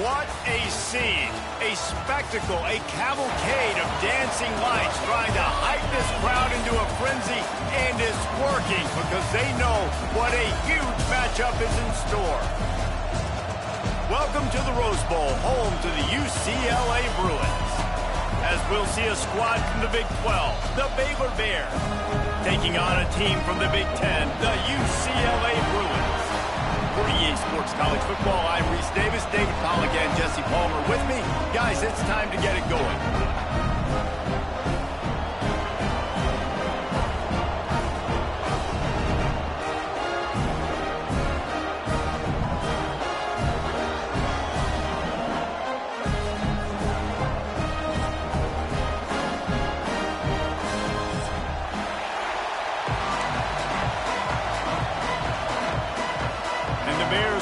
What a scene, a spectacle, a cavalcade of dancing lights trying to hype this crowd into a frenzy, and it's working because they know what a huge matchup is in store. Welcome to the Rose Bowl, home to the UCLA Bruins. As we'll see a squad from the Big 12, the Baylor Bears, taking on a team from the Big 10, the UCLA Bruins. For EA Sports College Football, I'm Reese Davis, David Pollack, and Jesse Palmer with me. Guys, it's time to get it going.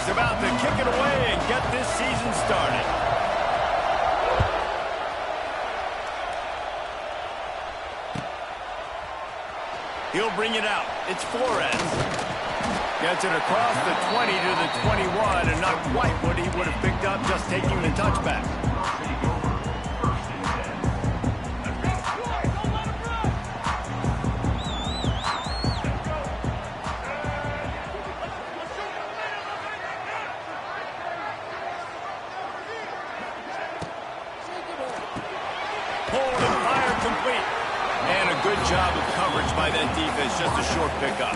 About to kick it away and get this season started. He'll bring it out. It's Flores. Gets it across the 20 to the 21, and not quite what he would have picked up just taking the touchback. Good job of coverage by that defense, just a short pickup.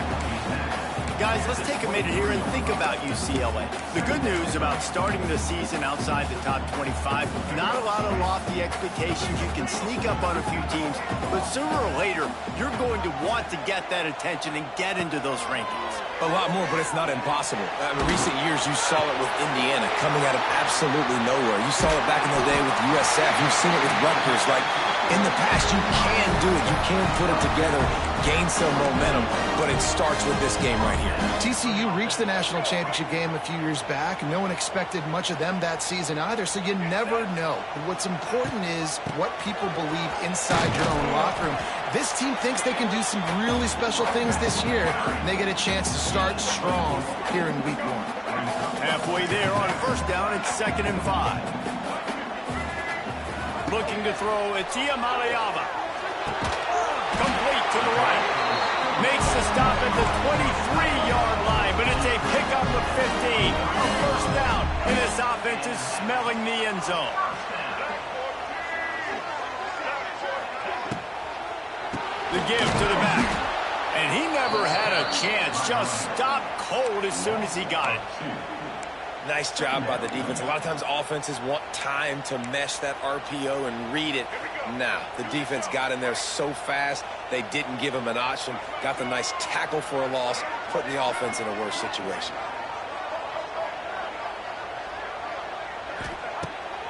Guys, let's take a minute here and think about UCLA. The good news about starting the season outside the top 25, not a lot of lofty expectations. You can sneak up on a few teams, but sooner or later, you're going to want to get that attention and get into those rankings. A lot more, but it's not impossible. In recent years, you saw it with Indiana coming out of absolutely nowhere. You saw it back in the day with USF. You've seen it with Rutgers. Like, in the past, you can do it. You can put it together, gain some momentum, but it starts with this game right here. TCU reached the national championship game a few years back. No one expected much of them that season either, so you never know. But what's important is what people believe inside your own locker room. This team thinks they can do some really special things this year, and they get a chance to start strong here in week 1. Halfway there on first down, it's 2nd and 5. Looking to throw, it's Iamaleava. Complete to the right. Makes the stop at the 23-yard line, but it's a pickup of 15. A first down, and this offense is smelling the end zone. The give to the back. And he never had a chance. Just stopped cold as soon as he got it. Nice job by the defense. A lot of times offenses want time to mesh that RPO and read it. Now, the defense got in there so fast, they didn't give him an option. Got the nice tackle for a loss, putting the offense in a worse situation.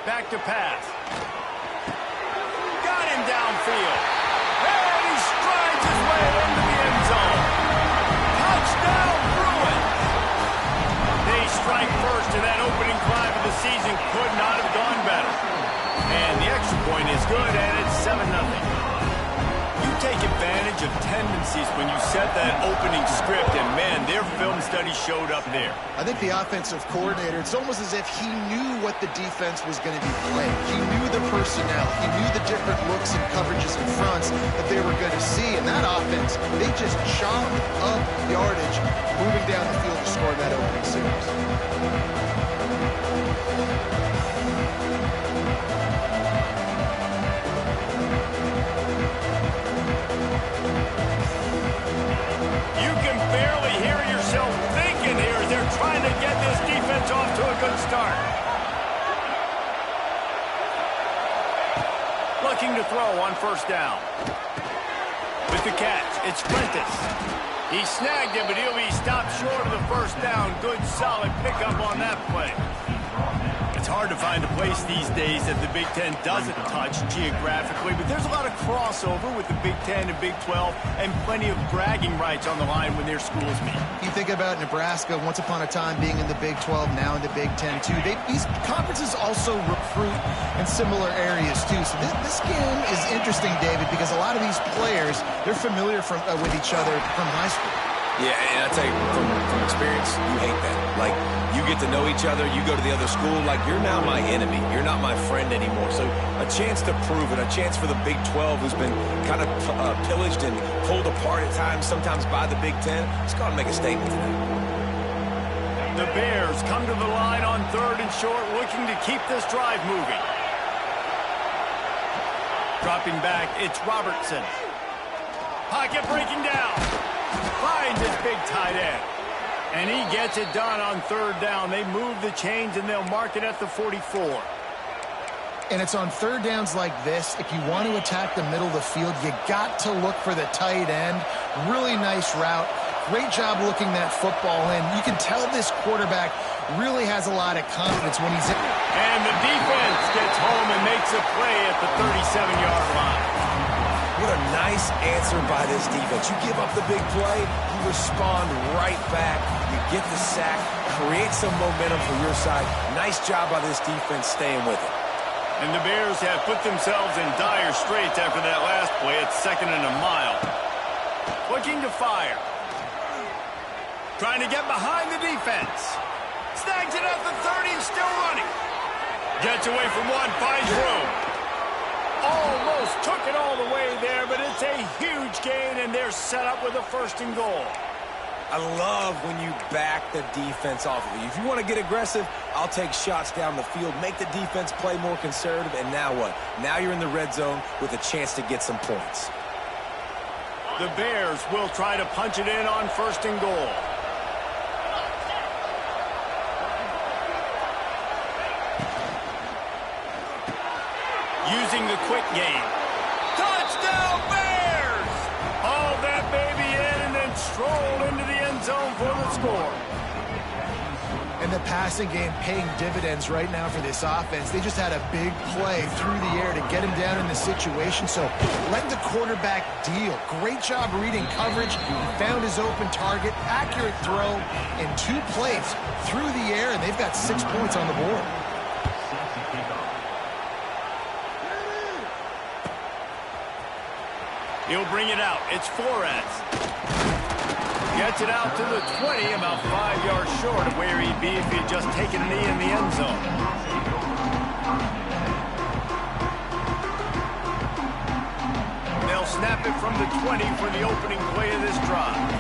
Back to pass. Got him downfield. And he strides his way into the end zone. Touchdown, Bruins! They strike first, and that opening drive of the season could not have gone better. And the extra point is good, and it's 7-0. You take advantage of tendencies when you set that opening script, and man, their film study showed up there. I think the offensive coordinator, it's almost as if he knew what the defense was going to be playing. He knew the personnel. He knew the different looks and coverages and fronts that they were going to see. And that offense, they just chopped up yardage, moving down the field to score that opening series. Trying to get this defense off to a good start. Looking to throw on first down. With the catch, it's Prentice. He snagged it, but he'll be stopped short of the first down. Good, solid pickup on that play. It's hard to find a place these days that the Big Ten doesn't touch geographically, but there's a lot of crossover with the Big Ten and Big 12 and plenty of bragging rights on the line when their schools meet. You think about Nebraska, once upon a time being in the Big 12, now in the Big 10 too. These conferences also recruit in similar areas too. So this game is interesting, David, because a lot of these players, they're familiar with each other from high school. Yeah, and I tell you, from experience, you hate that. Like, you get to know each other, you go to the other school, like, you're now my enemy. You're not my friend anymore. So a chance to prove it, a chance for the Big 12, who's been kind of pillaged and pulled apart at times, sometimes by the Big 10. Let's go and make a statement today. The Bears come to the line on 3rd and short, looking to keep this drive moving. Dropping back, it's Robertson. Pocket breaking down. Finds his big tight end. And he gets it done on 3rd down. They move the chains, and they'll mark it at the 44. And it's on 3rd downs like this. If you want to attack the middle of the field, you got to look for the tight end. Really nice route. Great job looking that football in. You can tell this quarterback really has a lot of confidence when he's in. And the defense gets home and makes a play at the 37-yard line. What a nice answer by this defense. You give up the big play, you respond right back, you get the sack, create some momentum for your side. Nice job by this defense staying with it. And the Bears have put themselves in dire straits after that last play. It's 2nd and a mile. Looking to fire. Trying to get behind the defense. Snags it at the 30 and still running. Gets away from one, finds room. Almost took it all the way there, but it's a huge gain, and they're set up with a 1st and goal. I love when you back the defense off of you. If you want to get aggressive, I'll take shots down the field, make the defense play more conservative, and now what? Now you're in the red zone with a chance to get some points. The Bears will try to punch it in on 1st and goal. Using the quick game. Touchdown, Bears! Haul that baby in and then stroll into the end zone for the score. And the passing game paying dividends right now for this offense. They just had a big play through the air to get him down in the situation. So let the quarterback deal. Great job reading coverage. He found his open target. Accurate throw in 2 plays through the air, and they've got 6 points on the board. He'll bring it out. It's Flores. Gets it out to the 20, about 5 yards short of where he'd be if he'd just taken a knee in the end zone. They'll snap it from the 20 for the opening play of this drive.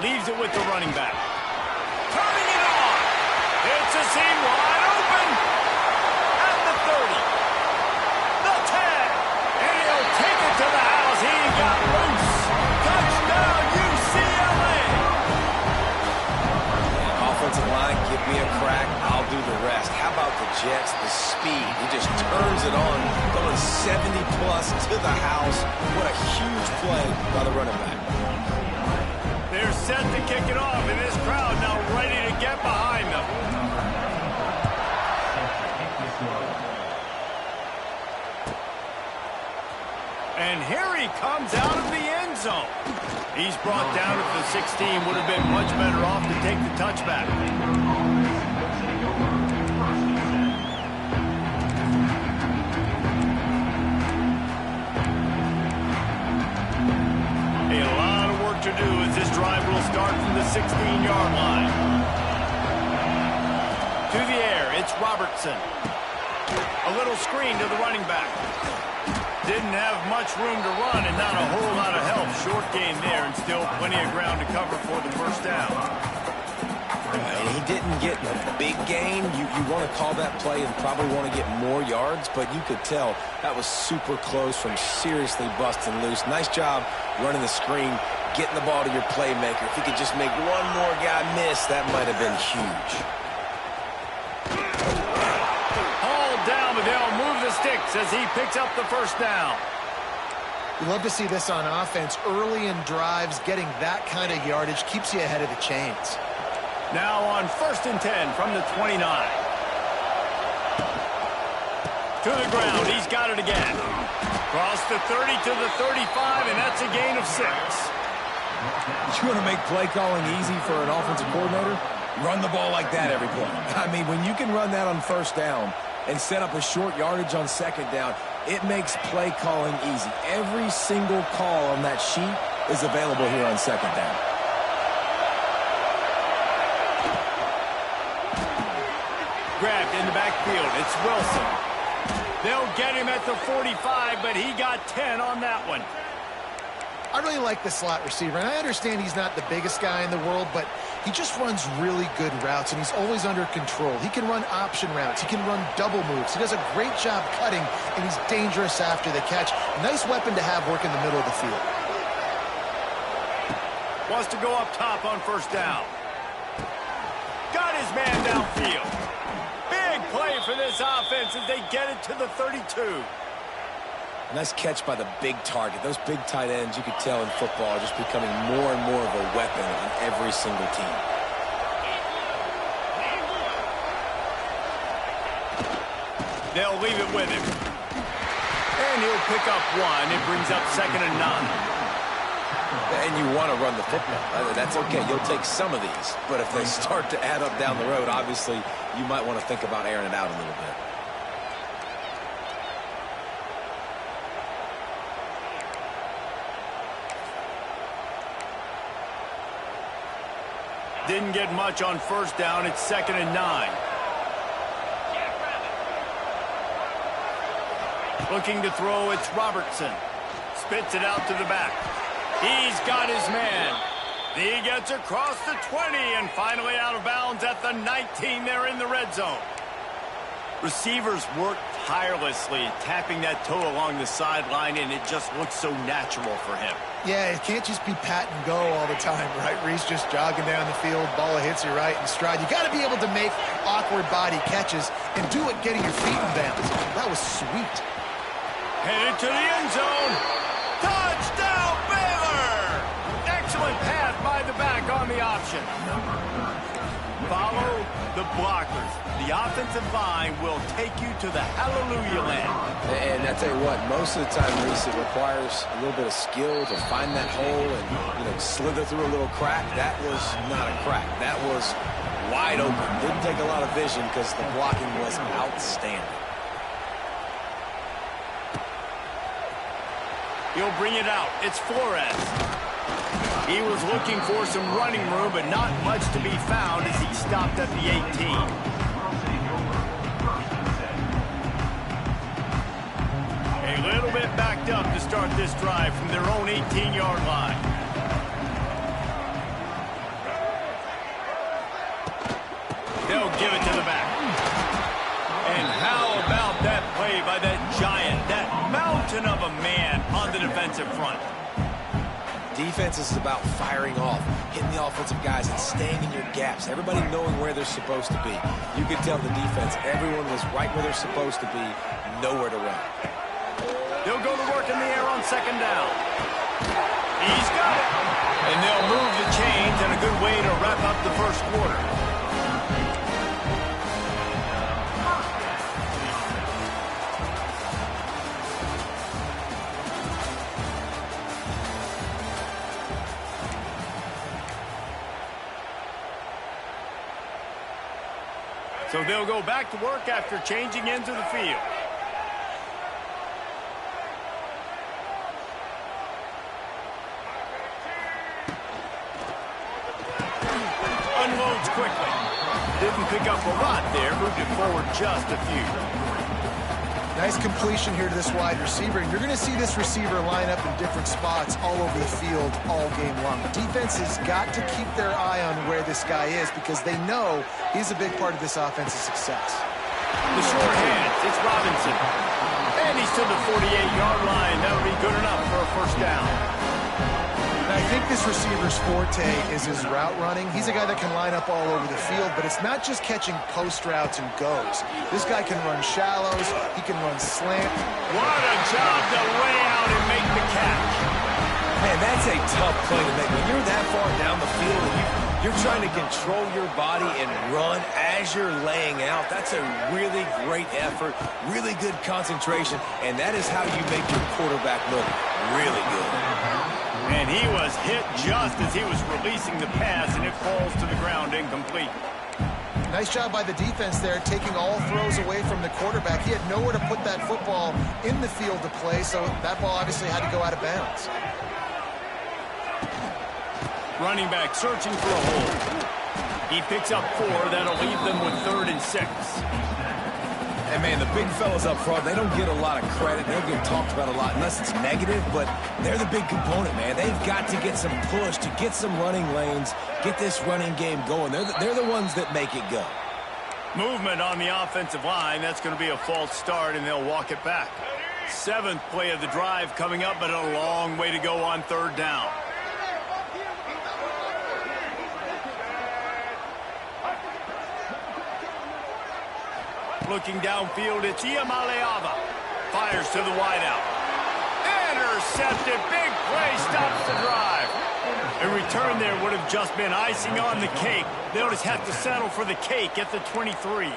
Leaves it with the running back. Turning it on. It's a seam wide open. At the 30. The 10. And he'll take it to the house. He got loose. Touchdown, UCLA. Offensive line, give me a crack. I'll do the rest. How about the Jets? The speed. He just turns it on. Going 70-plus to the house. What a huge play by the running back. They're set to kick it off, and this crowd now ready to get behind them. And here he comes out of the end zone. He's brought down at the 16. Would have been much better off to take the touchback. A lot of work to do as this drive will start from the 16-yard line. To the air, it's Robertson. A little screen to the running back. Didn't have much room to run and not a whole lot of help. Short game there and still plenty of ground to cover for the 1st down. And he didn't get a big gain. You want to call that play and probably want to get more yards, but you could tell that was super close from seriously busting loose. Nice job running the screen, getting the ball to your playmaker. If he could just make one more guy miss, that might have been huge. Down, but they'll move the sticks as he picks up the 1st down. You love to see this on offense. Early in drives, getting that kind of yardage keeps you ahead of the chains. Now on 1st and 10 from the 29. To the ground, he's got it again. Cross the 30 to the 35, and that's a gain of 6. You want to make play calling easy for an offensive coordinator? Run the ball like that every play. I mean, when you can run that on 1st down, and set up a short yardage on second down, it makes play calling easy. Every single call on that sheet is available here on second down. Grabbed in the backfield. It's Wilson. They'll get him at the 45, but he got 10 on that one. I really like the slot receiver, and I understand he's not the biggest guy in the world, but he just runs really good routes, and he's always under control. He can run option routes. He can run double moves. He does a great job cutting, and he's dangerous after the catch. Nice weapon to have work in the middle of the field. Wants to go up top on first down. Got his man downfield. Big play for this offense as they get it to the 32. Nice catch by the big target. Those big tight ends, you could tell in football, are just becoming more and more of a weapon on every single team. They'll leave it with him. And he'll pick up one. It brings up 2nd and 9. And you want to run the football. That's okay. You'll take some of these. But if they start to add up down the road, obviously, you might want to think about airing it out a little bit. Didn't get much on first down. It's 2nd and 9. Looking to throw, it's Robertson. Spits it out to the back. He's got his man. He gets across the 20 and finally out of bounds at the 19 there in the red zone. Receivers work tirelessly, tapping that toe along the sideline, and it just looks so natural for him. Yeah, it can't just be pat and go all the time, right? Reese just jogging down the field, ball hits you right in stride. You got to be able to make awkward body catches and do it getting your feet in bounds. That was sweet. Headed to the end zone. Touchdown, Baylor! Excellent pass by the back on the option. Follow the blockers. The offensive line will take you to the hallelujah land. And I tell you what, most of the time, Reese, it requires a little bit of skill to find that hole and, slither through a little crack. That was not a crack. That was wide open. Didn't take a lot of vision because the blocking was outstanding. He'll bring it out. It's Flores. He was looking for some running room, but not much to be found as he stopped at the 18. A little bit backed up to start this drive from their own 18-yard line. They'll give it to the back. And how about that play by that giant, that mountain of a man on the defensive front? Defense is about firing off, hitting the offensive guys, and staying in your gaps. Everybody knowing where they're supposed to be. You could tell the defense, everyone was right where they're supposed to be, nowhere to run. They'll go to work in the air on second down. He's got it. And they'll move the chains, and a good way to wrap up the first quarter. So they'll go back to work after changing into the field. Unloads quickly. Didn't pick up a lot there. Moved it forward just a few. Nice completion here to this wide receiver. And you're going to see this receiver line up in different spots all over the field all game long. The defense has got to keep their eye on where this guy is because they know he's a big part of this offense's success. The short hands, it's Robinson. And he's to the 48-yard line. That'll be good enough for a first down. I think this receiver's forte is his route running. He's a guy that can line up all over the field, but it's not just catching post routes and goes. This guy can run shallows. He can run slant. What a job to lay out and make the catch. Man, that's a tough play to make. When you're that far down the field and you're trying to control your body and run as you're laying out, that's a really great effort, really good concentration, and that is how you make your quarterback look really good. And he was hit just as he was releasing the pass, and it falls to the ground incomplete. Nice job by the defense there, taking all throws away from the quarterback. He had nowhere to put that football in the field to play, so that ball obviously had to go out of bounds. Running back searching for a hole. He picks up 4. That'll leave them with 3rd and 6. And, man, the big fellas up front, they don't get a lot of credit. They don't get talked about a lot unless it's negative, but they're the big component, man. They've got to get some push, to get some running lanes, get this running game going. They're the ones that make it go. Movement on the offensive line. That's going to be a false start, and they'll walk it back. 7th play of the drive coming up, but a long way to go on 3rd down. Looking downfield, it's Iamaleava. Fires to the wideout. Intercepted. Big play stops the drive. A return there would have just been icing on the cake. They'll just have to settle for the cake at the 23.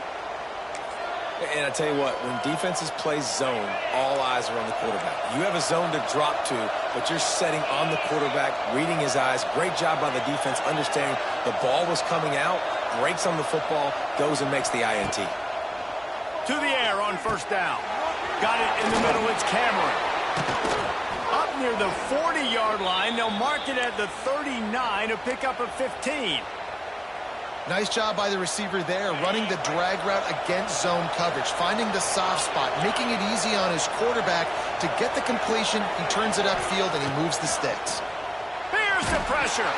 And I tell you what, when defenses play zone, all eyes are on the quarterback. You have a zone to drop to, but you're setting on the quarterback, reading his eyes. Great job by the defense, understanding the ball was coming out, breaks on the football, goes and makes the INT. To the air on 1st down. Got it in the middle. It's Cameron. Up near the 40-yard line. They'll mark it at the 39 to pick up a 15. Nice job by the receiver there, running the drag route against zone coverage, finding the soft spot, making it easy on his quarterback to get the completion. He turns it upfield, and he moves the sticks. Here's the pressure.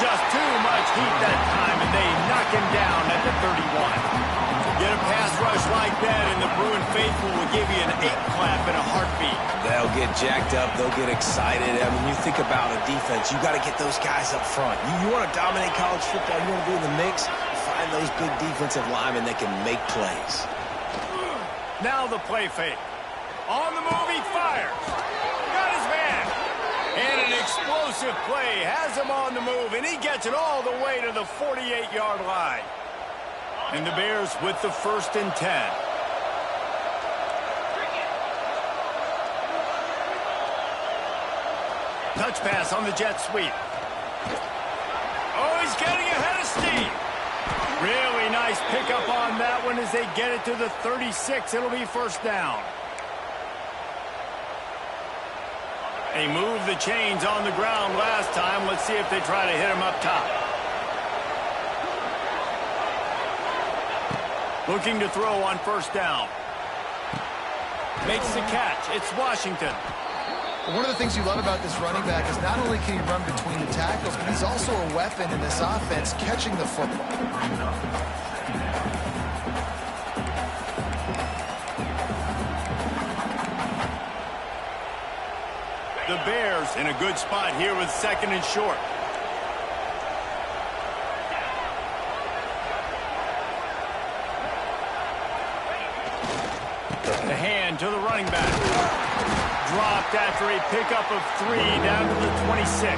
Just too much heat that time, and they knock him down at the 31. Get a pass rush like that, and the Bruin faithful will give you an 8-clap in a heartbeat. They'll get jacked up. They'll get excited. I mean, you think about a defense, you got to get those guys up front. You want to dominate college football, you want to be in the mix, find those big defensive linemen that can make plays. Now the play fake. On the move, he fires. Got his man. And an explosive play has him on the move, and he gets it all the way to the 48-yard line. And the Bears with the 1st and 10. Touch pass on the jet sweep. Oh, he's getting ahead of steam. Really nice pickup on that one as they get it to the 36. It'll be 1st down. They moved the chains on the ground last time. Let's see if they try to hit him up top. Looking to throw on 1st down. Makes the catch. It's Washington. One of the things you love about this running back is not only can he run between the tackles, but he's also a weapon in this offense catching the football. The Bears in a good spot here with 2nd and short. The hand to the running back. Dropped after a pickup of 3 down to the 26.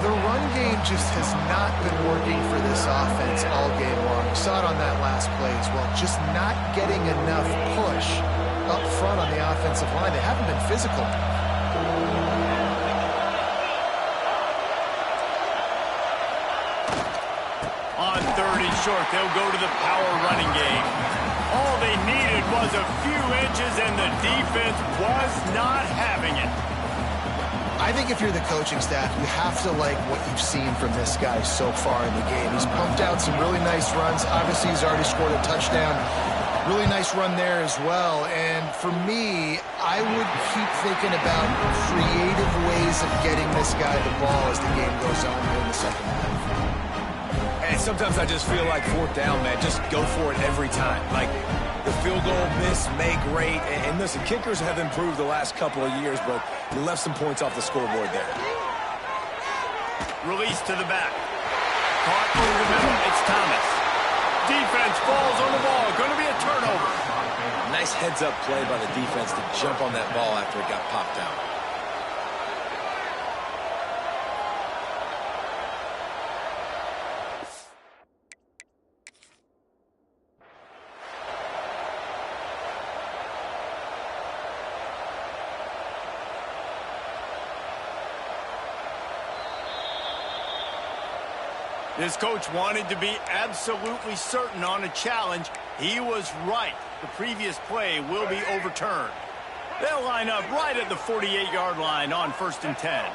The run game just has not been working for this offense all game long. We saw it on that last play as well. Just not getting enough push up front on the offensive line. They haven't been physical. On 3rd and short, they'll go to the power running game. All they needed was a few inches, and the defense was not having it. I think if you're the coaching staff, you have to like what you've seen from this guy so far in the game. He's pumped out some really nice runs. Obviously, he's already scored a touchdown. Really nice run there as well. And for me, I would keep thinking about creative ways of getting this guy the ball as the game goes on here in the 2nd half. And sometimes I just feel like 4th down, man, just go for it every time. Like, the field goal miss, make great. And listen, kickers have improved the last couple of years, but you left some points off the scoreboard there. Release to the back. Caught through the middle. It's Thomas. Defense falls on the ball. Going to be a turnover. Nice heads-up play by the defense to jump on that ball after it got popped out. This coach wanted to be absolutely certain on a challenge. He was right. The previous play will be overturned. They'll line up right at the 48-yard line on 1st and 10.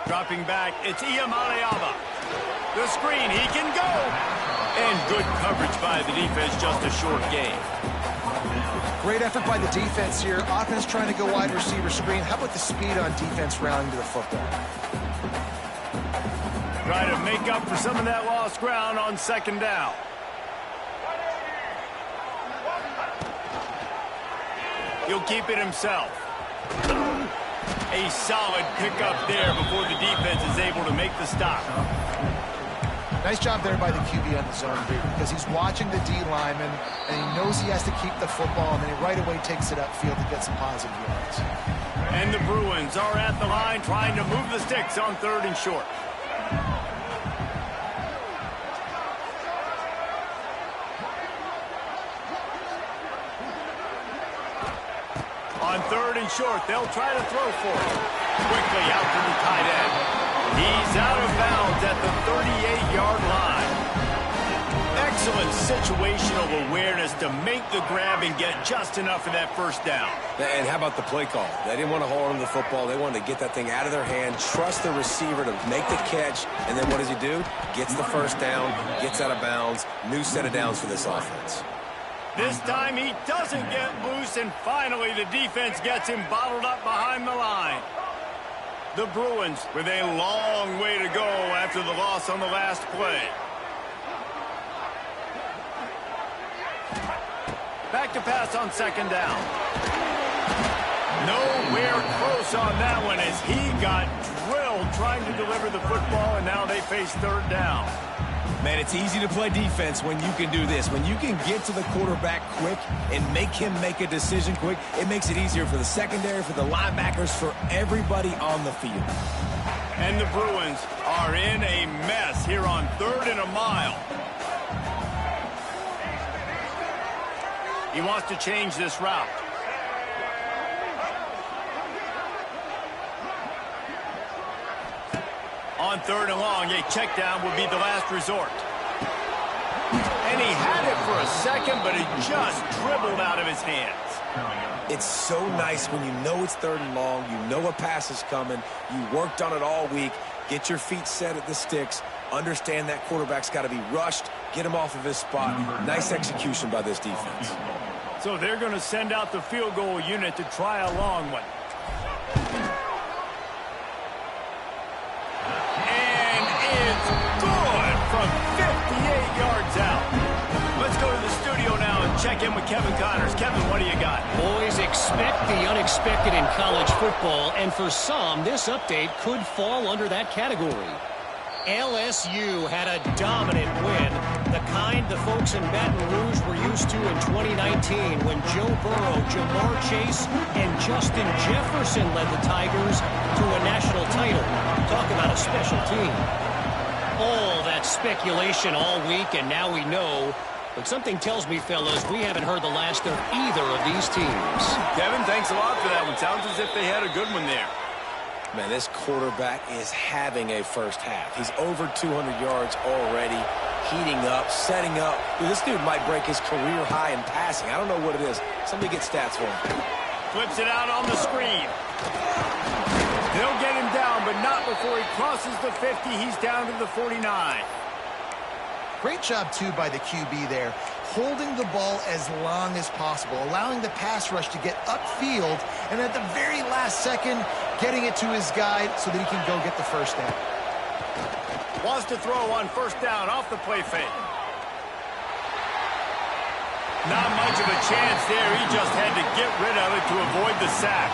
Dropping back, it's Iamaleava. The screen, he can go. And good coverage by the defense, just a short gain. Great effort by the defense here. Offense trying to go wide receiver screen. How about the speed on defense rounding to the football? Try to make up for some of that lost ground on 2nd down. He'll keep it himself. A solid pickup there before the defense is able to make the stop. Nice job there by the QB on the zone read, because he's watching the D lineman, and he knows he has to keep the football, and then he right away takes it upfield to get some positive yards. And the Bruins are at the line trying to move the sticks on 3rd and short. On 3rd and short, they'll try to throw for it. Quickly out to the tight end. He's out of bounds at the 38-yard line. Excellent situational awareness to make the grab and get just enough of that 1st down. And how about the play call? They didn't want to hold on to the football. They wanted to get that thing out of their hand, trust the receiver to make the catch, and then what does he do? Gets the 1st down, gets out of bounds. New set of downs for this offense. This time he doesn't get loose, and finally the defense gets him bottled up behind the line. The Bruins with a long way to go after the loss on the last play. Back to pass on 2nd down. Nowhere close on that one as he got drilled trying to deliver the football, and now they face 3rd down. Man, it's easy to play defense when you can do this. When you can get to the quarterback quick and make him make a decision quick, it makes it easier for the secondary, for the linebackers, for everybody on the field. And the Bruins are in a mess here on 3rd and a mile. He wants to change this route. On 3rd and long, a check down would be the last resort. And he had it for a second, but it just dribbled out of his hands. It's so nice when you know it's 3rd and long, you know a pass is coming, you worked on it all week, get your feet set at the sticks, understand that quarterback's got to be rushed, get him off of his spot. Nice execution by this defense. So they're going to send out the field goal unit to try a long one. From 58 yards out. Let's go to the studio now and check in with Kevin Connors. Kevin, what do you got? Boys, expect the unexpected in college football, and for some, this update could fall under that category. LSU had a dominant win, the kind the folks in Baton Rouge were used to in 2019 when Joe Burrow, Jamar Chase, and Justin Jefferson led the Tigers to a national title. Talk about a special team. All that speculation all week, and now we know. But something tells me, fellas, we haven't heard the last of either of these teams. Kevin, thanks a lot for that one. Sounds as if they had a good one there. Man, this quarterback is having a 1st half. He's over 200 yards already, heating up, setting up. Dude, this dude might break his career high in passing. I don't know what it is. Somebody get stats for him. Flips it out on the screen. They'll get him down, but not before he crosses the 50. He's down to the 49. Great job, too, by the QB there, holding the ball as long as possible, allowing the pass rush to get upfield, and at the very last second, getting it to his guy so that he can go get the 1st down. Wants to throw on 1st down off the play fake. Not much of a chance there. He just had to get rid of it to avoid the sack.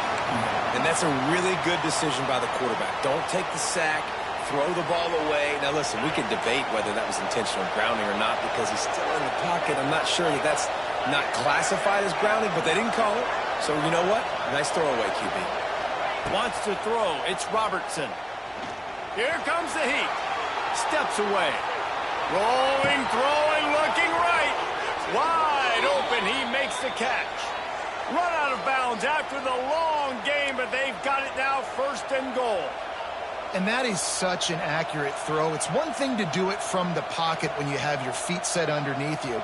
And that's a really good decision by the quarterback. Don't take the sack, throw the ball away. Now, listen, we can debate whether that was intentional grounding or not because he's still in the pocket. I'm not sure that that's not classified as grounding, but they didn't call it. So, you know what? Nice throwaway, QB. Wants to throw. It's Robertson. Here comes the heat. Steps away. Rolling, throwing, looking right. Wide open. He makes the catch. Run out of bounds after the long game, but they've got it now 1st and goal. And that is such an accurate throw. It's one thing to do it from the pocket when you have your feet set underneath you.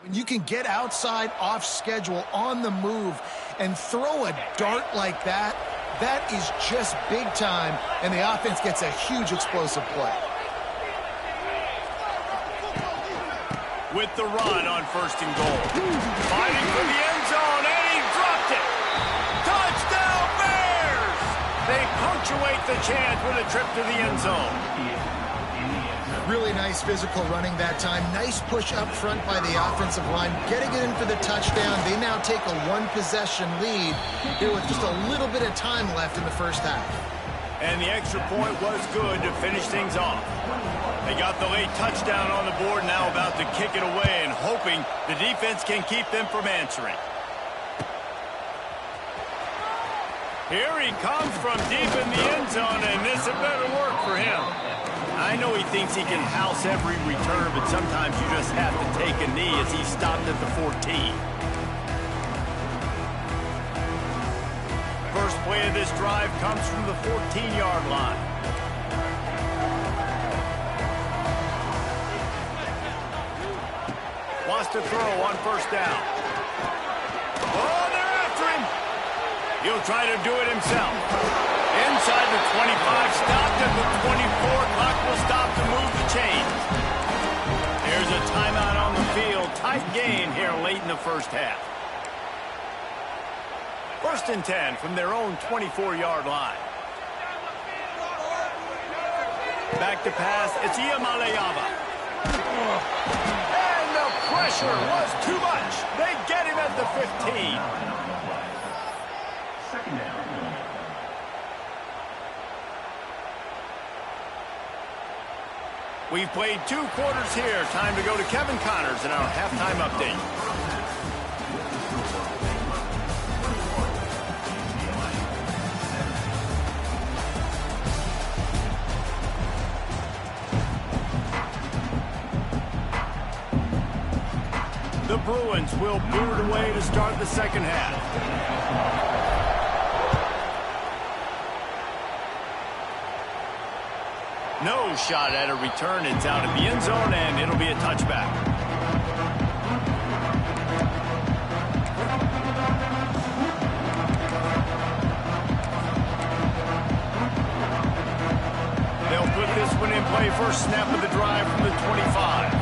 When you can get outside, off schedule, on the move, and throw a dart like that, that is just big time, and the offense gets a huge explosive play. With the run on 1st and goal. Fighting for the end zone, and he dropped it. Touchdown, Bears! They punctuate the chance with a trip to the end zone. Really nice physical running that time. Nice push up front by the offensive line. Getting it in for the touchdown. They now take a one-possession lead here with just a little bit of time left in the first half. And the extra point was good to finish things off. They got the late touchdown on the board, now about to kick it away and hoping the defense can keep them from answering. Here he comes from deep in the end zone, and this had better work for him. I know he thinks he can house every return, but sometimes you just have to take a knee as he stopped at the 14. First play of this drive comes from the 14-yard line. Wants to throw on 1st down. Oh, they're after him. He'll try to do it himself. Inside the 25, stopped at the 24. Clock will stop to move the chains. There's a timeout on the field. Tight game here late in the first half. 1st and 10 from their own 24-yard line. Back to pass. It's Iamaleava. And the pressure was too much. They get him at the 15. We've played 2 quarters here. Time to go to Kevin Connors in our halftime update. The Bruins will boot it away to start the second half. No shot at a return. It's out of the end zone, and it'll be a touchback. They'll put this one in play. First snap of the drive from the 25.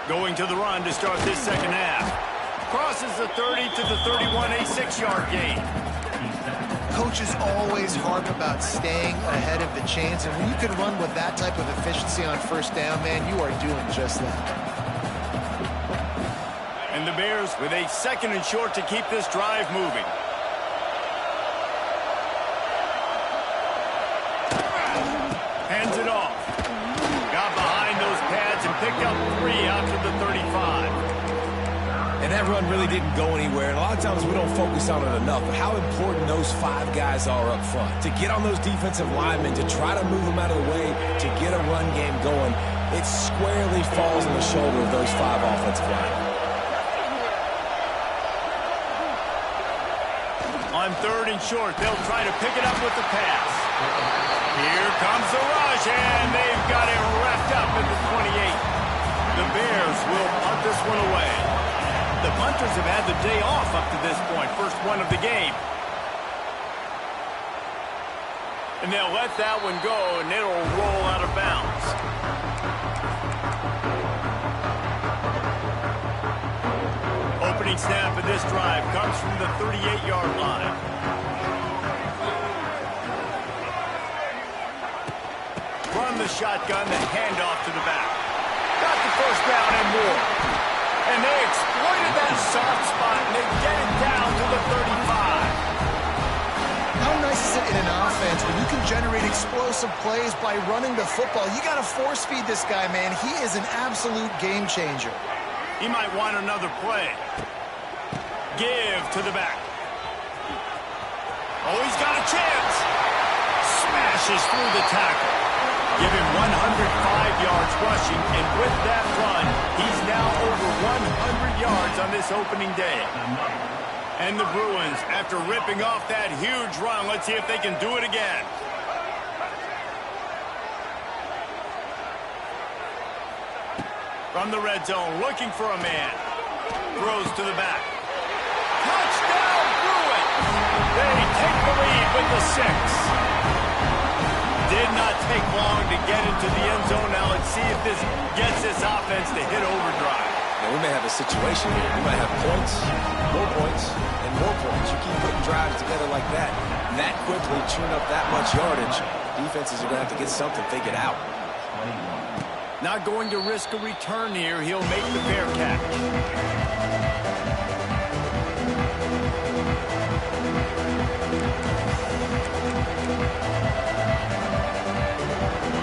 Going to the run to start this second half. Crosses the 30 to the 31, a 6-yard gain. Coaches always harp about staying ahead of the chains, and when you can run with that type of efficiency on 1st down, man, you are doing just that. And the Bears with a 2nd and short to keep this drive moving. Hands it off. Got behind those pads and picked up 3 out to the 35. And that run really didn't go anywhere. And a lot of times we don't focus on it enough. But how important those 5 guys are up front. To get on those defensive linemen, to try to move them out of the way, to get a run game going, it squarely falls on the shoulder of those 5 offensive linemen. On 3rd and short, they'll try to pick it up with the pass. Here comes the rush, and they've got it wrapped up at the 28. The Bears will punt this one away. The punters have had the day off up to this point. First one of the game. And they'll let that one go, and it'll roll out of bounds. Opening snap of this drive comes from the 38-yard line. From the shotgun, the handoff to the back. Got the first down and more. And they exploited that soft spot, and they get it down to the 35. How nice is it in an offense, when you can generate explosive plays by running the football, you got to force feed this guy, man. He is an absolute game changer. He might want another play. Give to the back. Oh, he's got a chance. Smashes through the tackle. Give him 105 yards rushing, and with that run, he's now over 100 yards on this opening day. And the Bruins, after ripping off that huge run, let's see if they can do it again. From the red zone, looking for a man. Throws to the back. Touchdown, Bruins! They take the lead with the 6. Did not take long to get into the end zone. Now let's see if this gets this offense to hit overdrive. Now, we may have a situation here. We might have points, and more points. You keep putting drives together like that quickly, chewing up that much yardage, defenses are going to have to get something figured out. Not going to risk a return here. He'll make the fair catch.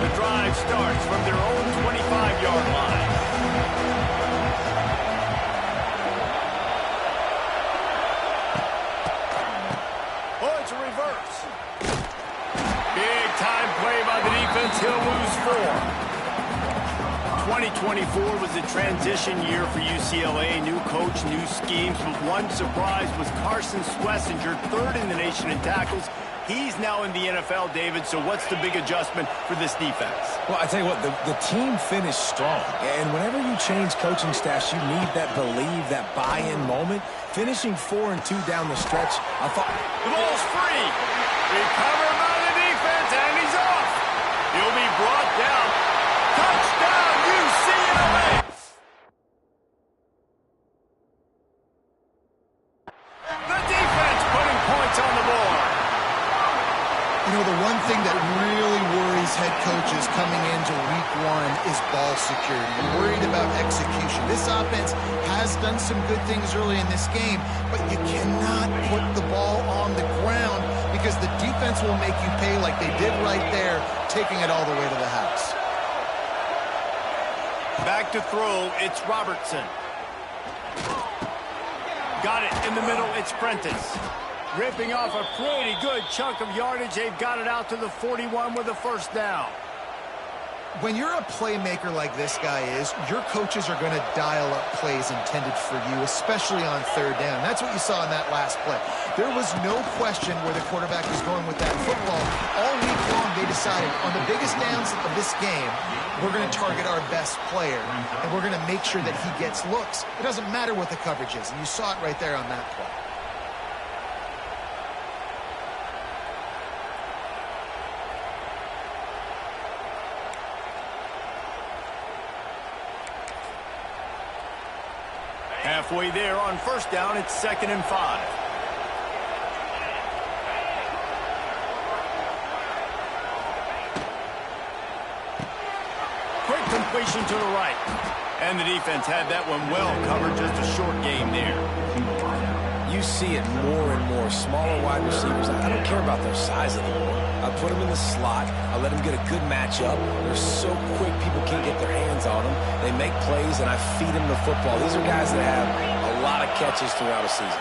The drive starts from their own 25-yard line. Oh, it's a reverse. Big-time play by the defense. He'll lose 4. 2024 was a transition year for UCLA. New coach, new schemes. But one surprise was Carson Schlesinger, 3rd in the nation in tackles. He's now in the NFL, David, so what's the big adjustment for this defense? Well, I tell you what, the team finished strong. And whenever you change coaching staffs, you need that believe, that buy-in moment. Finishing 4 and 2 down the stretch, I thought... The ball's free. Recovered by the defense, and he's off. He'll be brought down. Touchdown, UCLA! The defense putting points on the board. You know, the one thing that really worries head coaches coming into week 1 is ball security. You're worried about execution. This offense has done some good things early in this game, but you cannot put the ball on the ground because the defense will make you pay like they did right there, taking it all the way to the house. Back to throw, it's Robertson. Got it in the middle, it's Prentice. Ripping off a pretty good chunk of yardage. They've got it out to the 41 with a first down. When you're a playmaker like this guy is, your coaches are going to dial up plays intended for you, especially on 3rd down. That's what you saw in that last play. There was no question where the quarterback was going with that football. All week long, they decided on the biggest downs of this game, we're going to target our best player, and we're going to make sure that he gets looks. It doesn't matter what the coverage is, and you saw it right there on that play. Halfway there on first down, it's 2nd and 5. Quick completion to the right. And the defense had that one well covered, just a short game there. You see it more and more. Smaller wide receivers. I don't care about their size anymore. I put them in the slot. I let them get a good matchup. They're so quick, people can't get their hands on them. They make plays, and I feed them the football. These are guys that have a lot of catches throughout a season.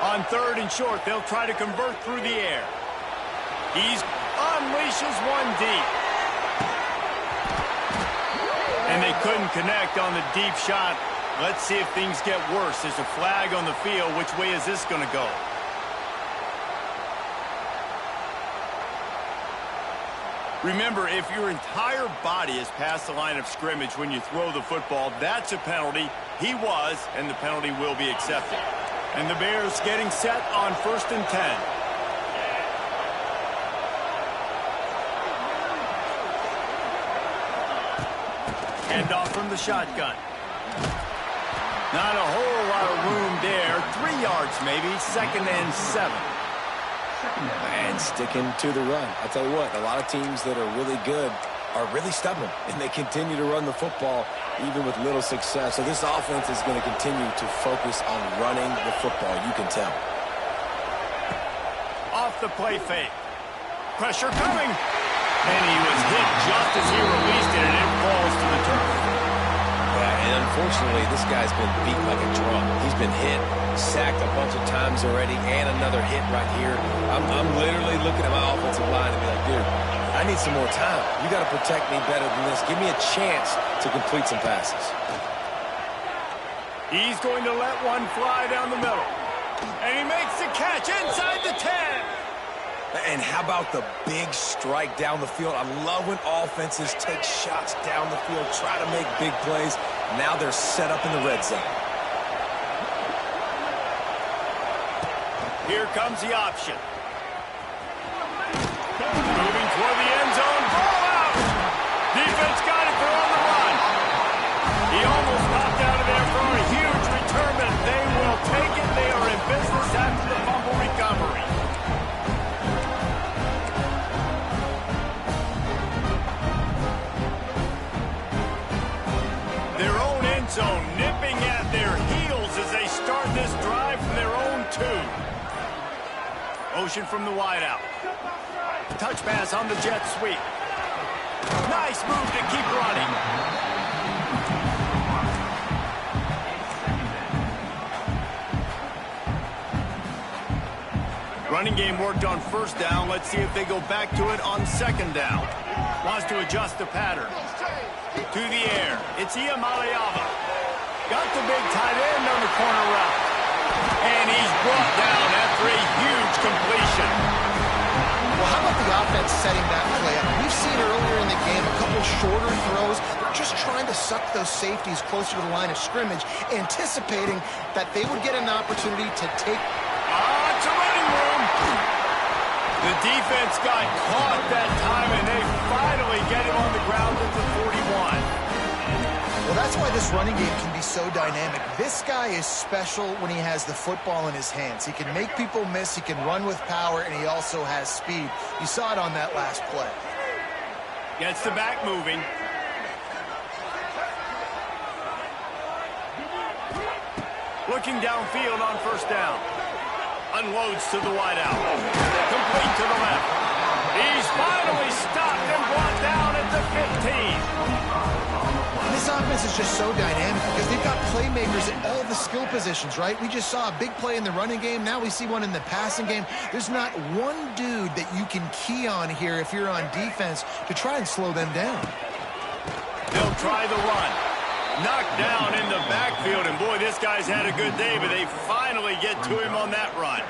On 3rd and short, they'll try to convert through the air. He unleashes one deep. And they couldn't connect on the deep shot. Let's see if things get worse. There's a flag on the field. Which way is this going to go? Remember, if your entire body is past the line of scrimmage when you throw the football, that's a penalty. He was, and the penalty will be accepted. And the Bears getting set on 1st and 10. Handoff from the shotgun. Not a whole lot of room there. 3 yards maybe. 2nd and 7. And sticking to the run. I'll tell you what, a lot of teams that are really good are really stubborn, and they continue to run the football even with little success. So this offense is going to continue to focus on running the football, you can tell. Off the play fake. Pressure coming. And he was hit just as he released it, and it falls to the turf. Yeah, and unfortunately, this guy's been beat like a drum. He's been hit, sacked a bunch of times already, and another hit right here. I'm literally looking at my offensive line and be like, dude, I need some more time. You got to protect me better than this. Give me a chance to complete some passes. He's going to let one fly down the middle. And he makes the catch inside the 10. And how about the big strike down the field? I love when offenses take shots down the field, try to make big plays. Now they're set up in the red zone. Here comes the option. Moving toward the end zone. Ball out. Defense got it. They're on the run. He almost popped out of there for a huge return, but they will take it. They are in business after the fumble recovery. Their own end zone nipping at their heels as they start this drive from their own 2. Motion from the wideout. Touch pass on the jet sweep. Nice move to keep running. Running game worked on first down. Let's see if they go back to it on second down. Wants to adjust the pattern. To the air. It's Iamaleava. Got the big tight end on the corner route. And he's brought down after a huge completion. Well, how about the offense setting that play up? We've seen earlier in the game a couple shorter throws. They're just trying to suck those safeties closer to the line of scrimmage, anticipating that they would get an opportunity to take. It's a running room. The defense got caught that time, and they finally get him on the ground at the 41. Well, that's why this running game can be so dynamic. This guy is special when he has the football in his hands. He can make people miss, he can run with power, and he also has speed. You saw it on that last play. Gets the back moving. Looking downfield on first down. Unloads to the wideout. Complete to the left. He's finally stopped and brought down at the 15. This offense is just so dynamic because they've got playmakers at all the skill positions, right? We just saw a big play in the running game. Now we see one in the passing game. There's not one dude that you can key on here if you're on defense to try and slow them down. They'll try the run. Knocked down in the backfield, and boy, this guy's had a good day, but they finally get to him on that run.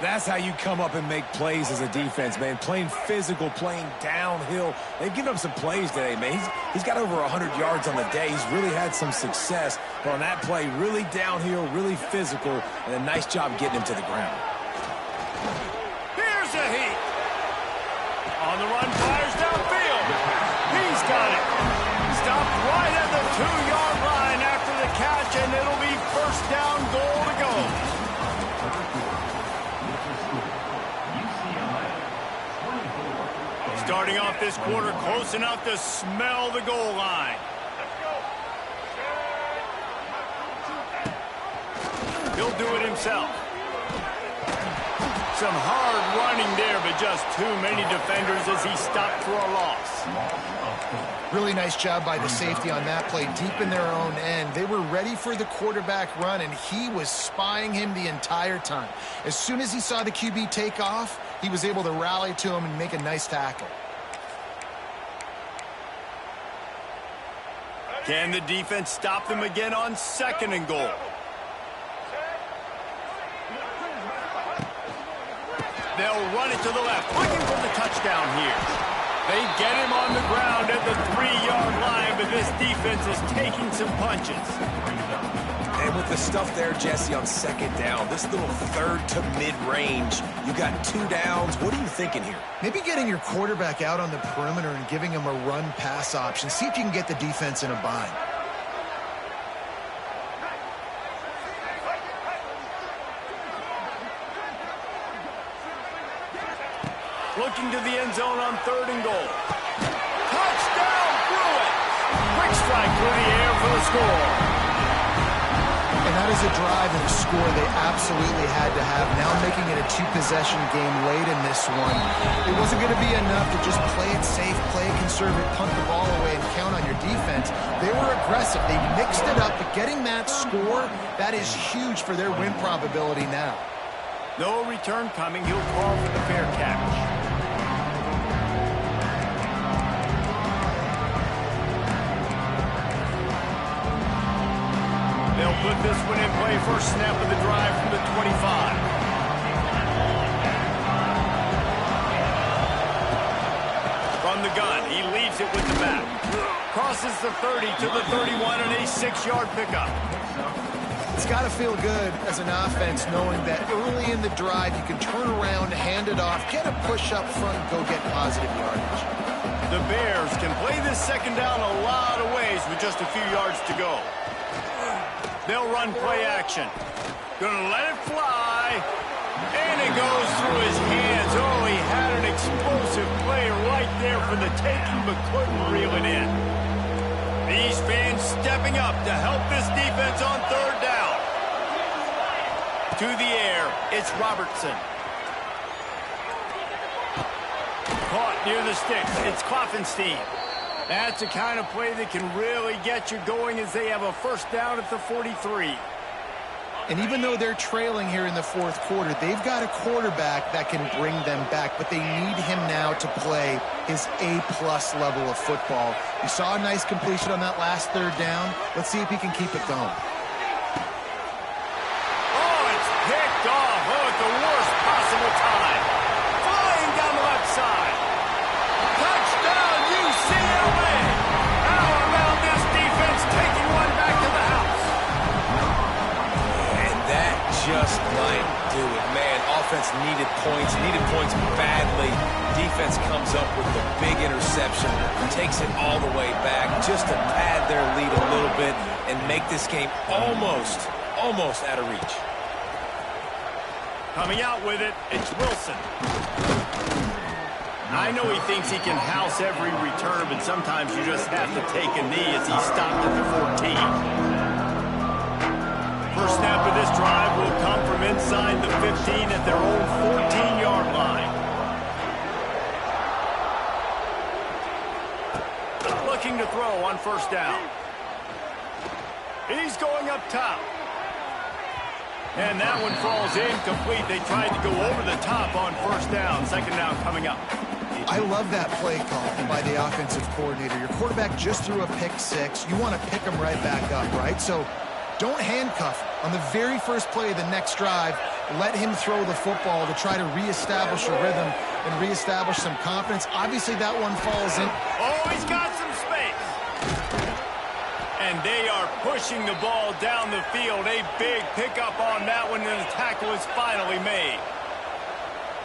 That's how you come up and make plays as a defense, man. Playing physical, playing downhill. They've given up some plays today, man. He's got over 100 yards on the day. He's really had some success. But on that play, really downhill, really physical, and a nice job getting him to the ground. Here's a heat. On the run, fires downfield. He's got it. Stopped right at the 2-yard line after the catch, and it'll be first down, goal to go. Starting off this quarter close enough to smell the goal line. He'll do it himself. Some hard running there, but just too many defenders as he stopped for a loss. Really nice job by the safety on that play, deep in their own end. They were ready for the quarterback run, and he was spying him the entire time. As soon as he saw the QB take off, he was able to rally to him and make a nice tackle. Can the defense stop them again on second and goal? They'll run it to the left, looking for the touchdown here. They get him on the ground at the 3-yard line, but this defense is taking some punches. And with the stuff there, Jesse, on second down, this little third to mid-range, you got 2 downs. What are you thinking here? Maybe getting your quarterback out on the perimeter and giving him a run-pass option. See if you can get the defense in a bind. Looking to the end zone on third and goal. strike through the air for the score. And that is a drive and a score they absolutely had to have. Now making it a two-possession game late in this one. It wasn't going to be enough to just play it safe, play it conservative, punt the ball away, and count on your defense. They were aggressive. They mixed it up, but getting that score, that is huge for their win probability now. No return coming. He'll call for the fair catch. They'll put this one in play. First snap of the drive from the 25. From the gun, he leaves it with the back. Crosses the 30 to the 31 and a 6-yard pickup. It's got to feel good as an offense knowing that early in the drive you can turn around, hand it off, get a push up front, and go get positive yardage. The Bears can play this second down a lot of ways with just a few yards to go. They'll run play action. Gonna let it fly. And it goes through his hands. Oh, he had an explosive play right there for the taking, but couldn't reel it in. These fans stepping up to help this defense on third down. To the air, it's Robertson. Caught near the sticks. It's Kloffenstein. That's the kind of play that can really get you going as they have a first down at the 43. And even though they're trailing here in the fourth quarter, they've got a quarterback that can bring them back, but they need him now to play his A-plus level of football. You saw a nice completion on that last third down. Let's see if he can keep it going. Oh, it's picked off. Oh, at the worst possible time. Flying down the left side. Touchdown, UCLA. How about this defense taking one back to the house? And that just might do it. Man, offense needed points badly. Defense comes up with the big interception, takes it all the way back just to pad their lead a little bit and make this game almost out of reach. Coming out with it, it's Wilson. I know he thinks he can house every return, but sometimes you just have to take a knee as he stopped at the 14. First snap of this drive will come from inside the 15 at their own 14-yard line. Looking to throw on first down. He's going up top. And that one falls incomplete. They tried to go over the top on first down. Second down coming up. I love that play call by the offensive coordinator. Your quarterback just threw a pick six. You want to pick him right back up, right? So don't handcuff. On the very first play of the next drive, let him throw the football to try to reestablish a rhythm and reestablish some confidence. Obviously, that one falls in. Oh, he's got some space. And they are pushing the ball down the field. A big pickup on that one, and the tackle is finally made.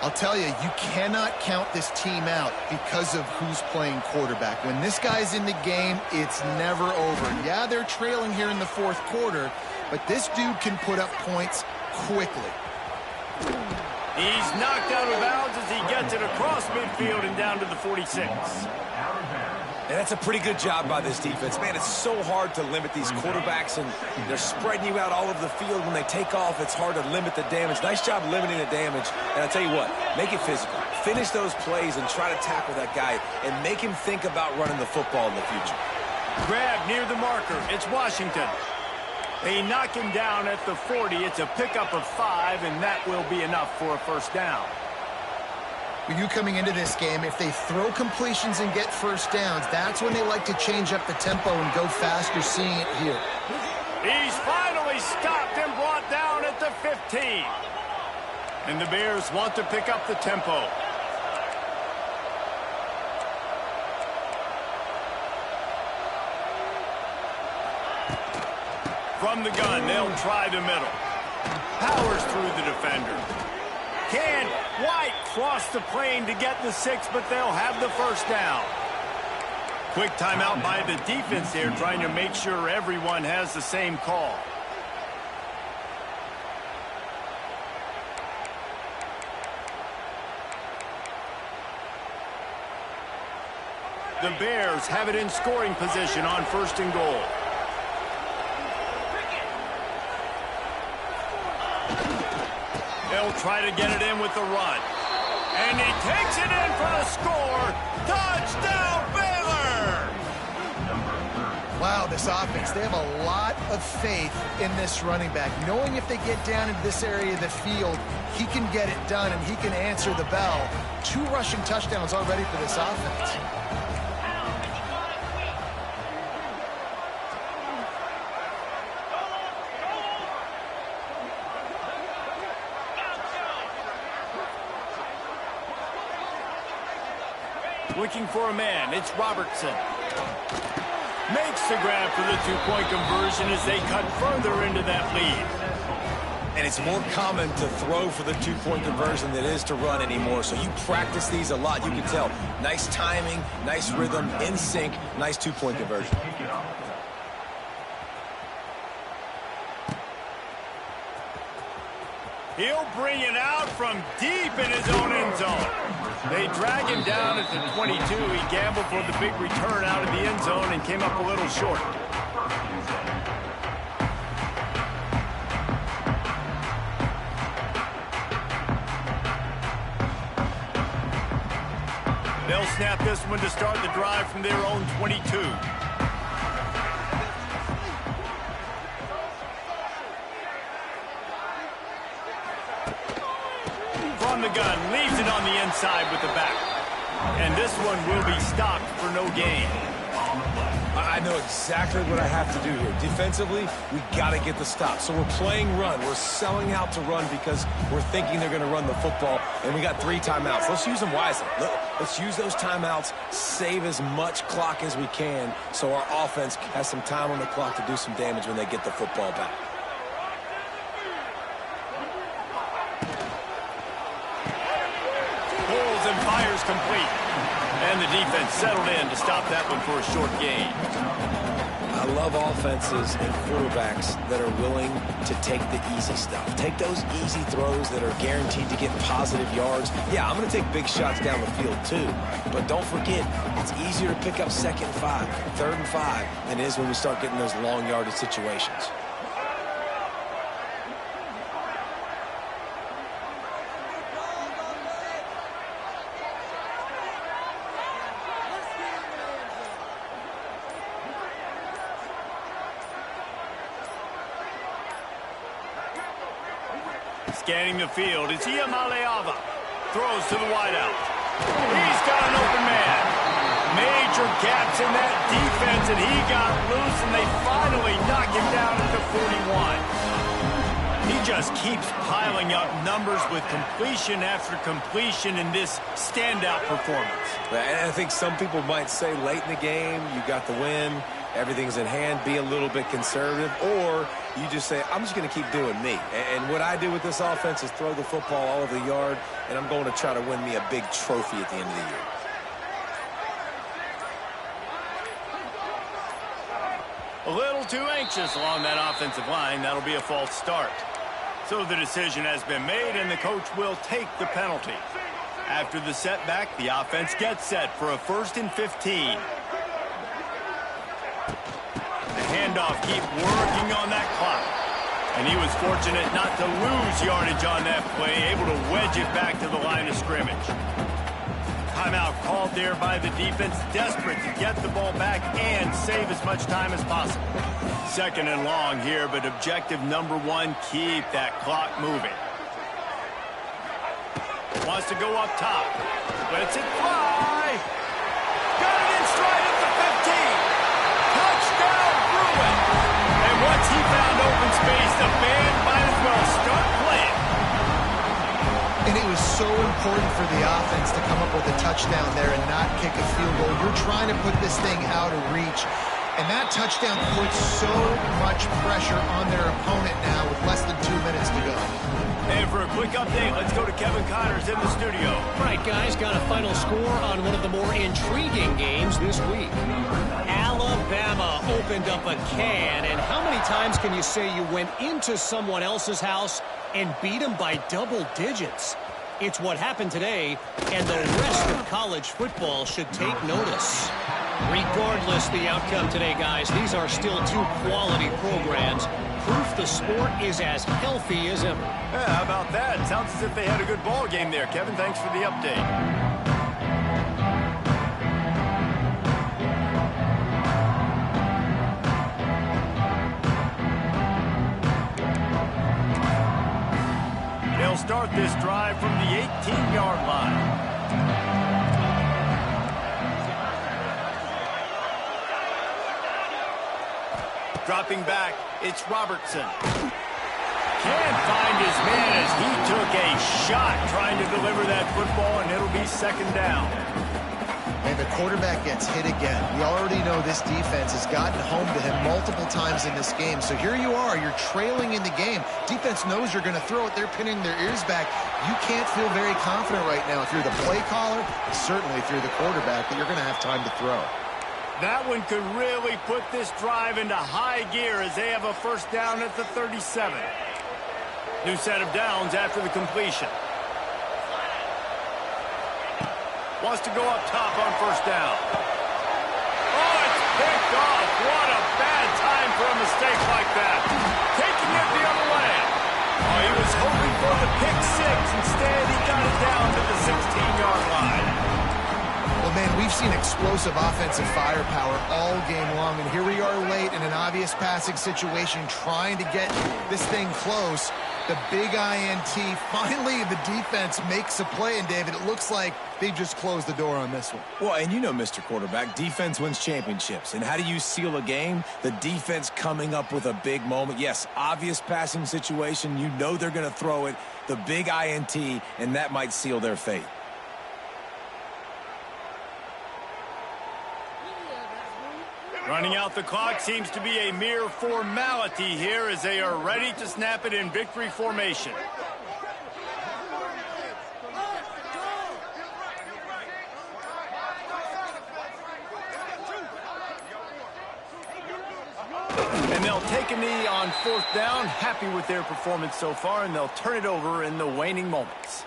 I'll tell you, you cannot count this team out because of who's playing quarterback. When this guy's in the game, it's never over. Yeah, they're trailing here in the fourth quarter, but this dude can put up points quickly. He's knocked out of bounds as he gets it across midfield and down to the 46. And that's a pretty good job by this defense. Man, it's so hard to limit these quarterbacks, and they're spreading you out all over the field. When they take off, it's hard to limit the damage. Nice job limiting the damage. And I'll tell you what, make it physical. Finish those plays and try to tackle that guy and make him think about running the football in the future. Grab near the marker. It's Washington. They knock him down at the 40. It's a pickup of 5, and that will be enough for a first down. With you coming into this game, if they throw completions and get first downs, that's when they like to change up the tempo and go faster, seeing it here. He's finally stopped and brought down at the 15. And the Bears want to pick up the tempo. From the gun, they'll try the middle. Powers through the defender. Can White cross the plane to get the 6, but they'll have the first down. Quick timeout by the defense there, trying to make sure everyone has the same call. The Bears have it in scoring position on 1st and goal. They'll try to get it in with the run. And he takes it in for the score. Touchdown, Baylor! Wow, this offense, they have a lot of faith in this running back. Knowing if they get down into this area of the field, he can get it done and he can answer the bell. 2 rushing touchdowns already for this offense. Looking for a man, it's Robertson. Makes the grab for the 2-point conversion as they cut further into that lead. And it's more common to throw for the 2-point conversion than it is to run anymore. So you practice these a lot. You can tell. Nice timing, nice rhythm, in sync, nice 2-point conversion. He'll bring it out from deep in his own end zone. They drag him down at the 22. He gambled for the big return out of the end zone and came up a little short. They'll snap this one to start the drive from their own 22. From the gun, leaves it on the inside with the back. And this one will be stopped for no gain. I know exactly what I have to do here. Defensively, we got to get the stop. So we're playing run. We're selling out to run because we're thinking they're going to run the football, and we got 3 timeouts. Let's use them wisely. Let's use those timeouts, save as much clock as we can so our offense has some time on the clock to do some damage when they get the football back. Pulls and fires complete. And the defense settled in to stop that one for a short gain. I love offenses and quarterbacks that are willing to take the easy stuff. Take those easy throws that are guaranteed to get positive yards. Yeah, I'm going to take big shots down the field too. But don't forget, it's easier to pick up 2nd and 5, 3rd and 5 than it is when we start getting those long yardage situations. Scanning the field, it's Iamaleava. Throws to the wideout. He's got an open man. Major gaps in that defense, and he got loose, and they finally knock him down at the 41. He just keeps piling up numbers with completion after completion in this standout performance. And I think some people might say late in the game, you got the win, everything's in hand, be a little bit conservative, or you just say, I'm just going to keep doing me. And what I do with this offense is throw the football all over the yard, and I'm going to try to win me a big trophy at the end of the year. A little too anxious along that offensive line. That'll be a false start. So the decision has been made, and the coach will take the penalty. After the setback, the offense gets set for a 1st and 15. The handoff keep working on that clock. And he was fortunate not to lose yardage on that play, able to wedge it back to the line of scrimmage. Timeout called there by the defense, desperate to get the ball back and save as much time as possible. 2nd and long here, but objective number 1, keep that clock moving. Wants to go up top. Lets it fly. Got it in stride at the 15. Touchdown, Bruin. And once he found open space, the band might as well start playing. And it was so important for the offense to come up with a touchdown there and not kick a field goal. You're trying to put this thing out of reach. And that touchdown puts so much pressure on their opponent now with less than 2 minutes to go. And for a quick update, let's go to Kevin Connors in the studio. All right, guys, got a final score on one of the more intriguing games this week. Alabama opened up a can, and how many times can you say you went into someone else's house and beat them by double digits? It's what happened today, and the rest of college football should take notice. Regardless the outcome today, guys, these are still two quality programs. Proof the sport is as healthy as ever. Yeah, how about that? Sounds as if they had a good ball game there. Kevin, thanks for the update. They'll start this drive from the 18-yard line. Dropping back, it's Robertson. Can't find his man as he took a shot trying to deliver that football, and it'll be second down. And the quarterback gets hit again. We already know this defense has gotten home to him multiple times in this game. So here you are, you're trailing in the game. Defense knows you're going to throw it. They're pinning their ears back. You can't feel very confident right now if you're the play caller, certainly if you're the quarterback, that you're going to have time to throw. That one could really put this drive into high gear as they have a first down at the 37. New set of downs after the completion. Wants to go up top on first down. Oh, it's picked off. What a bad time for a mistake like that. Taking it the other way. Oh, he was hoping for the pick six. Instead, he got it down to the 16-yard line. Well, man, we've seen explosive offensive firepower all game long, and here we are late in an obvious passing situation trying to get this thing close. The big INT. Finally, the defense makes a play, and David, it looks like they just closed the door on this one. Well, and you know, Mr. Quarterback, defense wins championships. And how do you seal a game? The defense coming up with a big moment. Yes, obvious passing situation. You know they're going to throw it. The big INT, and that might seal their fate. Running out the clock seems to be a mere formality here as they are ready to snap it in victory formation. And they'll take a knee on fourth down, happy with their performance so far, and they'll turn it over in the waning moments.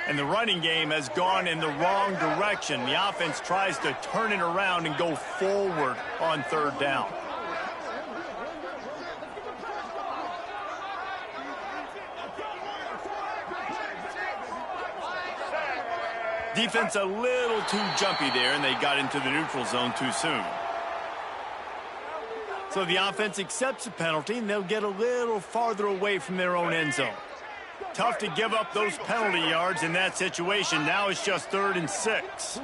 And the running game has gone in the wrong direction. The offense tries to turn it around and go forward on third down. Defense a little too jumpy there, and they got into the neutral zone too soon. So the offense accepts the penalty, and they'll get a little farther away from their own end zone. Tough to give up those penalty yards in that situation. Now it's just 3rd and 6.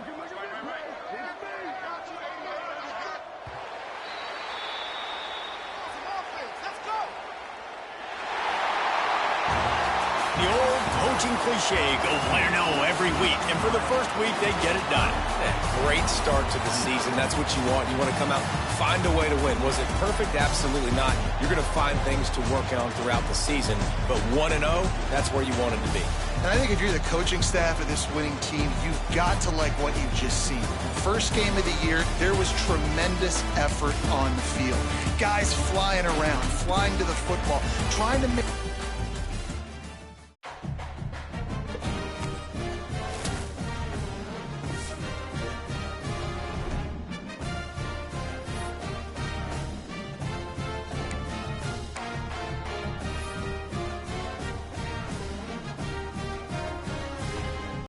The old coaching cliche, go play or no every week. And for the first week, they get it done. Yeah, great start to the season. That's what you want. You want to come out, find a way to win. Was it perfect? Absolutely not. You're going to find things to work on throughout the season. But 1-0, that's where you want it to be. And I think if you're the coaching staff of this winning team, you've got to like what you've just seen. First game of the year, there was tremendous effort on the field. Guys flying around, flying to the football, trying to make